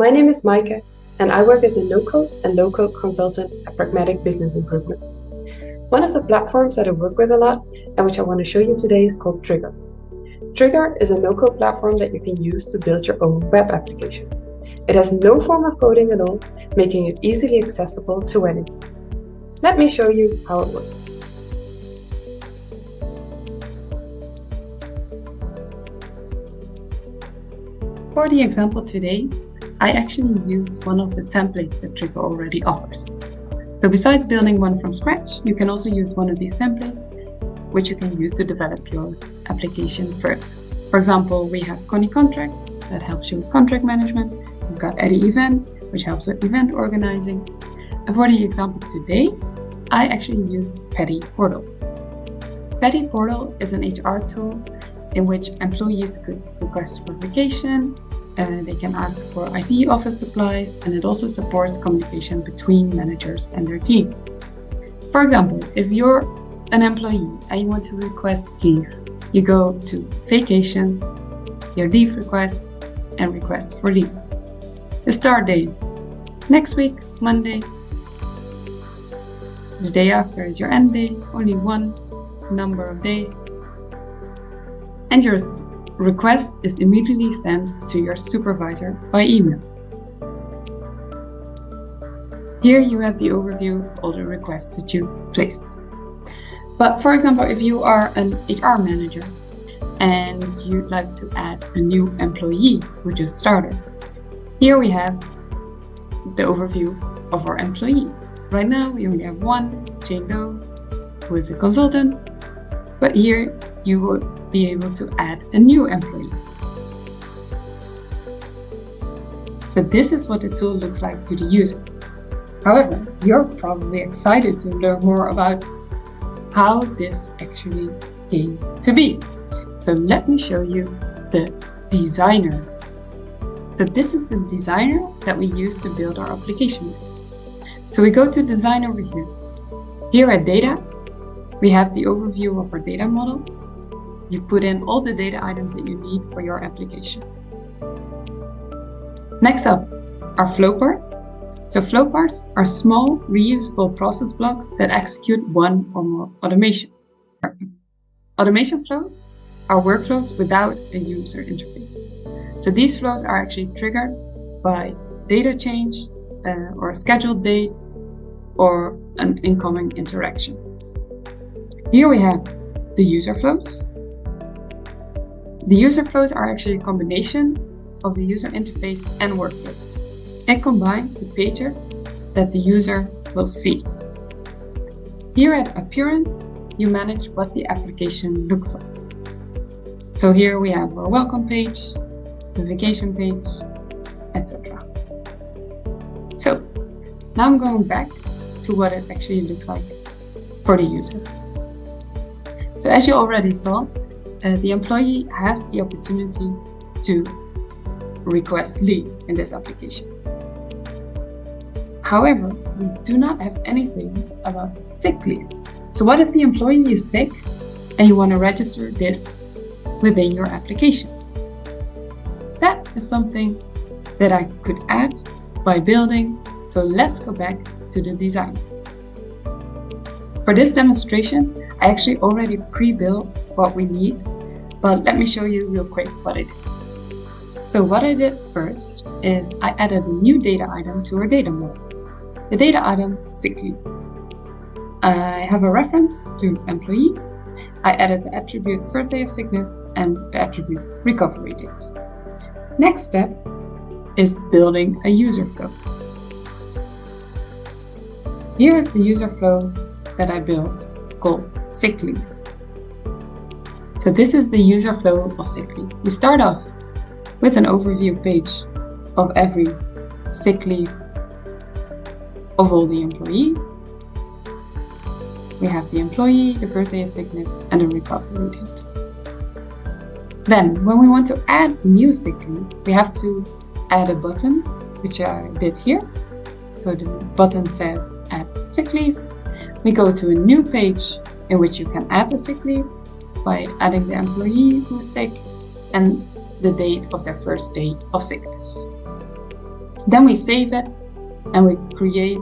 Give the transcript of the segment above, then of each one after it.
My name is Maaike, and I work as a no-code and low-code consultant at pragmatiQ Business Improvement. One of the platforms that I work with a lot, and which I want to show you today, is called Triggre. Triggre is a no-code platform that you can use to build your own web application. It has no form of coding at all, making it easily accessible to anyone. Let me show you how it works. For the example today, I actually used one of the templates that Triggre already offers. So besides building one from scratch, you can also use one of these templates, which you can use to develop your application further. For example, we have Connie Contract that helps you with contract management. We've got Eddie Event, which helps with event organizing. And for the example today, I actually used Petty Portal. Petty Portal is an HR tool in which employees could request for vacation, they can ask for IT office supplies, and it also supports communication between managers and their teams. For example, if you're an employee and you want to request leave, you go to Vacations, your leave requests, and Request for leave. The start date, next week, Monday. The day after is your end date, only one number of days. And your request is immediately sent to your supervisor by email. Here you have the overview of all the requests that you placed. But for example, if you are an HR manager and you'd like to add a new employee who just started, here we have the overview of our employees. Right now we only have one, Jane Doe, who is a consultant, but here you will be able to add a new employee. So this is what the tool looks like to the user. However, you're probably excited to learn more about how this actually came to be. So let me show you the designer. So this is the designer that we use to build our application with. So we go to design over here. Here at data, we have the overview of our data model. You put in all the data items that you need for your application. Next up are flow parts. So flow parts are small reusable process blocks that execute one or more automations. Automation flows are workflows without a user interface. So these flows are actually triggered by data change or a scheduled date or an incoming interaction. Here we have the user flows. The user flows are actually a combination of the user interface and workflows. It combines the pages that the user will see. Here at Appearance, you manage what the application looks like. So here we have our welcome page, the vacation page, etc. So now I'm going back to what it actually looks like for the user. So as you already saw, the employee has the opportunity to request leave in this application. However, we do not have anything about sick leave. So what if the employee is sick and you want to register this within your application? That is something that I could add by building. So let's go back to the design. For this demonstration, I actually already pre-built what we need, but let me show you real quick what I did. So what I did first is I added a new data item to our data model. The data item, sick leave. I have a reference to employee. I added the attribute first day of sickness and the attribute recovery date. Next step is building a user flow. Here is the user flow that I built called sick leave. So this is the user flow of sick leave. We start off with an overview page of every sick leave of all the employees. We have the employee, the first day of sickness, and the recovery date. Then, when we want to add a new sick leave, we have to add a button, which I did here. So the button says add sick leave. We go to a new page in which you can add the sick leave by adding the employee who's sick and the date of their first day of sickness. Then we save it and we create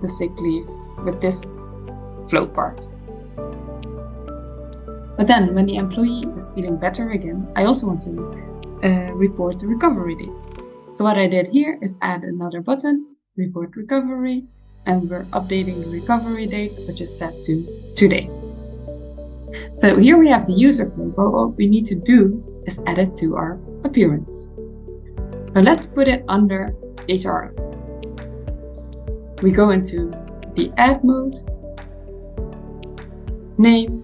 the sick leave with this flow part. But then when the employee is feeling better again, I also want to report the recovery date. So what I did here is add another button, report recovery, and we're updating the recovery date, which is set to today. So here we have the user flow, but what we need to do is add it to our appearance. So let's put it under HR. We go into the add mode, name,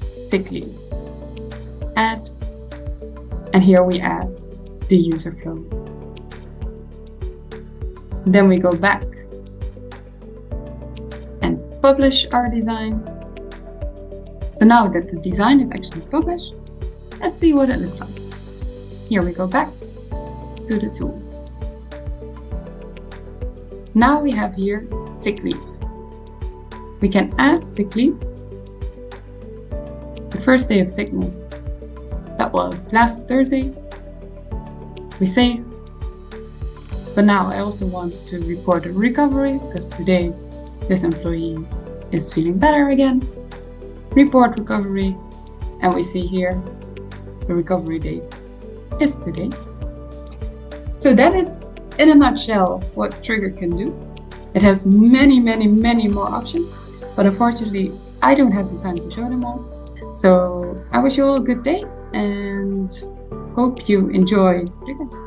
sick leave, add, and here we add the user flow. Then we go back and publish our design. So now that the design is actually published, let's see what it looks like. Here we go back to the tool. Now we have here sick leave. We can add sick leave. The first day of sickness, that was last Thursday. We save. But now I also want to report a recovery because today this employee is feeling better again. Report recovery, and we see here the recovery date is today. So that is, in a nutshell, what Triggre can do. It has many more options, but unfortunately I don't have the time to show them all. So I wish you all a good day and hope you enjoy Triggre.